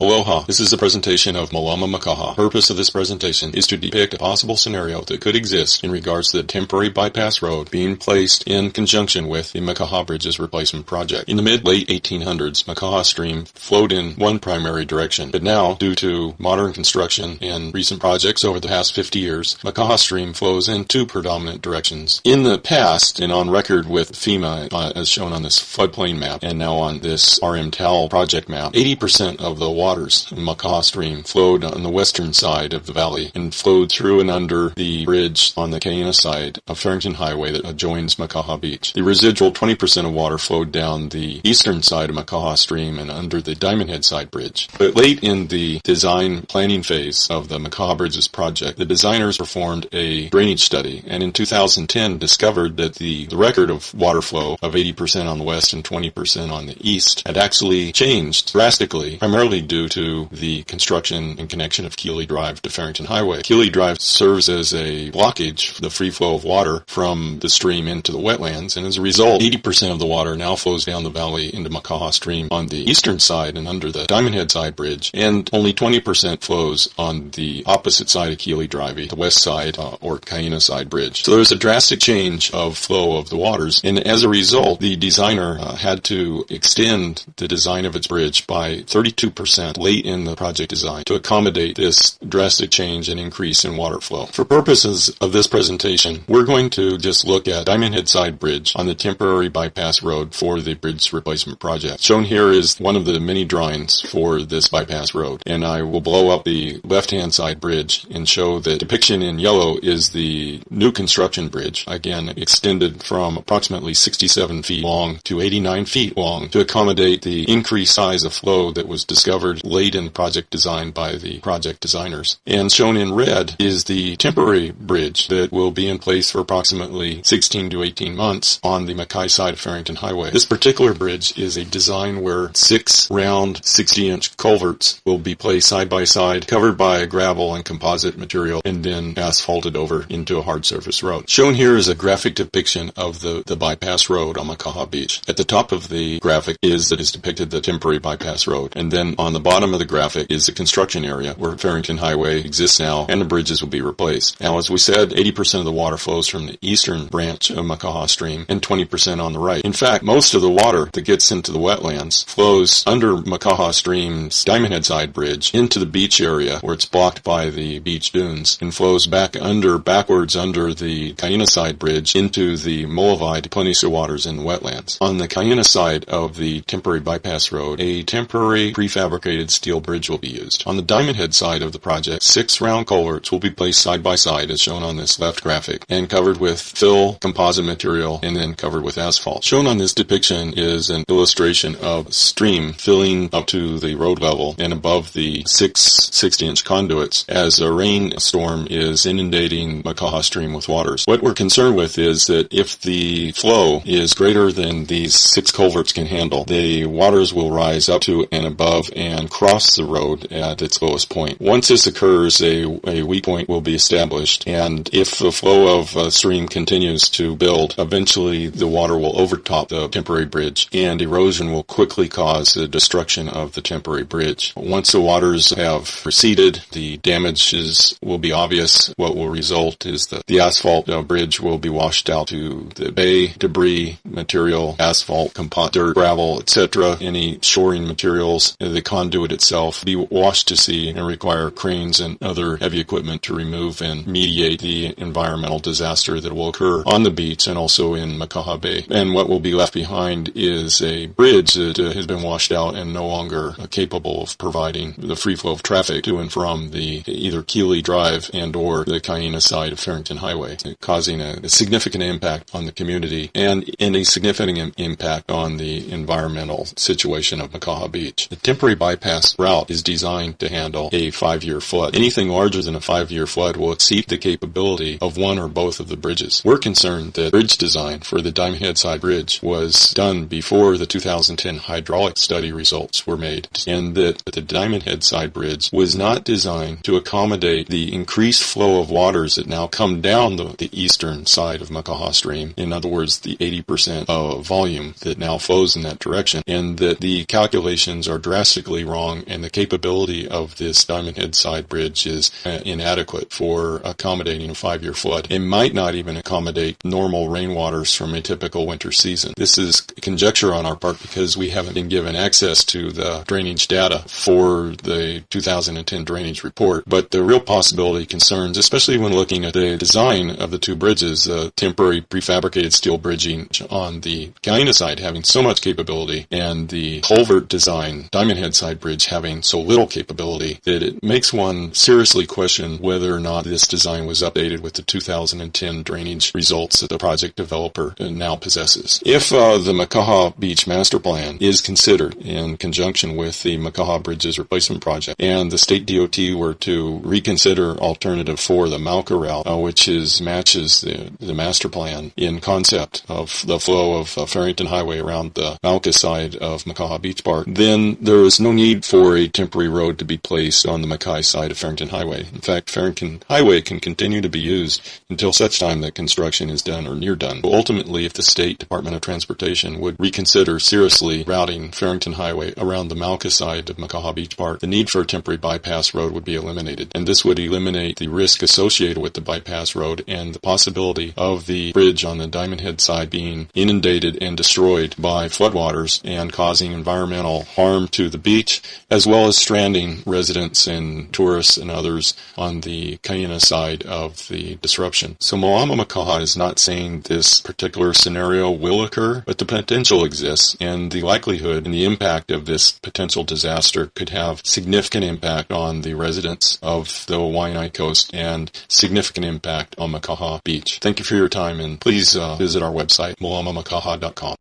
Aloha, this is a presentation of Malama Makaha. The purpose of this presentation is to depict a possible scenario that could exist in regards to the temporary bypass road being placed in conjunction with the Makaha Bridges replacement project. In the mid-late 1800s, Makaha Stream flowed in one primary direction, but now, due to modern construction and recent projects over the past 50 years, Makaha Stream flows in two predominant directions. In the past, and on record with FEMA, as shown on this floodplain map, and now on this RMTAL project map, 80% of the waters in Makaha Stream flowed on the western side of the valley and flowed through and under the bridge on the Kaina side of Farrington Highway that adjoins Makaha Beach. The residual 20% of water flowed down the eastern side of Makaha Stream and under the Diamond Head Side Bridge. But late in the design planning phase of the Makaha Bridges project, the designers performed a drainage study and in 2010 discovered that the record of water flow of 80% on the west and 20% on the east had actually changed drastically, primarily due to the construction and connection of Keeley Drive to Farrington Highway. Keeley Drive serves as a blockage for the free flow of water from the stream into the wetlands, and as a result, 80% of the water now flows down the valley into Makaha Stream on the eastern side and under the Diamond Head Side Bridge, and only 20% flows on the opposite side of Keeley Drive, the west side or Kaina Side Bridge. So there's a drastic change of flow of the waters, and as a result, the designer had to extend the design of its bridge by 32% late in the project design to accommodate this drastic change and increase in water flow. For purposes of this presentation, we're going to just look at Diamond Head Side Bridge on the temporary bypass road for the bridge replacement project. Shown here is one of the many drawings for this bypass road, and I will blow up the left-hand side bridge and show the depiction in yellow is the new construction bridge, again extended from approximately 67 feet long to 89 feet long to accommodate the increased size of flow that was discovered late in project design by the project designers. And shown in red is the temporary bridge that will be in place for approximately 16 to 18 months on the makai side of Farrington Highway. This particular bridge is a design where 6 round 60-inch culverts will be placed side by side, covered by gravel and composite material, and then asphalted over into a hard surface road. Shown here is a graphic depiction of the bypass road on Makaha Beach. At the top of the graphic is depicted the temporary bypass road, and then on the bottom of the graphic is the construction area where Farrington Highway exists now and the bridges will be replaced. Now, as we said, 80% of the water flows from the eastern branch of Makaha Stream and 20% on the right. In fact, most of the water that gets into the wetlands flows under Makaha Stream's Diamond Head Side Bridge into the beach area where it's blocked by the beach dunes and flows backwards under the Kaina Side Bridge into the Molavai to Punisa waters in the wetlands. On the Kaina side of the temporary bypass road, a temporary prefabricated steel bridge will be used. On the Diamond Head side of the project, 6 round culverts will be placed side by side as shown on this left graphic and covered with fill composite material and then covered with asphalt. Shown on this depiction is an illustration of stream filling up to the road level and above the 6 60-inch conduits as a rainstorm is inundating Makaha Stream with waters. What we're concerned with is that if the flow is greater than these 6 culverts can handle, the waters will rise up to and above and cross the road at its lowest point. Once this occurs, a weak point will be established, and if the flow of stream continues to build, eventually the water will overtop the temporary bridge, and erosion will quickly cause the destruction of the temporary bridge. Once the waters have receded, the damages will be obvious. What will result is that the asphalt bridge will be washed out to the bay, debris, material, asphalt, dirt, gravel, etc. Any shoring materials, the conduit itself, be washed to sea and require cranes and other heavy equipment to remove and mediate the environmental disaster that will occur on the beach and also in Makaha Bay. And what will be left behind is a bridge that has been washed out and no longer capable of providing the free flow of traffic to and from the either Keeley Drive and or the Kaina side of Farrington Highway, causing a significant impact on the community and a significant impact on the environmental situation of Makaha Beach. The temporary bypass route is designed to handle a 5-year flood. Anything larger than a 5-year flood will exceed the capability of one or both of the bridges. We're concerned that bridge design for the Diamond Head Side Bridge was done before the 2010 hydraulic study results were made, and that the Diamond Head Side Bridge was not designed to accommodate the increased flow of waters that now come down the eastern side of Makaha Stream. In other words, the 80% of volume that now flows in that direction, and that the calculations are drastically wrong, and the capability of this Diamond Head side bridge is inadequate for accommodating a 5-year flood. It might not even accommodate normal rainwaters from a typical winter season. This is conjecture on our part because we haven't been given access to the drainage data for the 2010 drainage report, but the real possibility concerns, especially when looking at the design of the two bridges, the temporary prefabricated steel bridging on the Kaina side having so much capability, and the culvert design, Diamond Head side bridge, having so little capability, that it makes one seriously question whether or not this design was updated with the 2010 drainage results that the project developer now possesses. If the Makaha Beach Master Plan is considered in conjunction with the Makaha Bridges Replacement Project, and the state DOT were to reconsider alternative 4, the Mauka route, which matches the master plan in concept of the flow of Farrington Highway around the Mauka side of Makaha Beach Park, then there is no need for a temporary road to be placed on the Makai side of Farrington Highway. In fact, Farrington Highway can continue to be used until such time that construction is done or near done. But ultimately, if the State Department of Transportation would reconsider seriously routing Farrington Highway around the Mauka side of Makaha Beach Park, the need for a temporary bypass road would be eliminated. And this would eliminate the risk associated with the bypass road and the possibility of the bridge on the Diamond Head side being inundated and destroyed by floodwaters and causing environmental harm to the beach, as well as stranding residents and tourists and others on the Kaina side of the disruption. So Malama Makaha is not saying this particular scenario will occur, but the potential exists, and the likelihood and the impact of this potential disaster could have significant impact on the residents of the Waianae Coast and significant impact on Makaha Beach. Thank you for your time, and please visit our website, malamamakaha.com.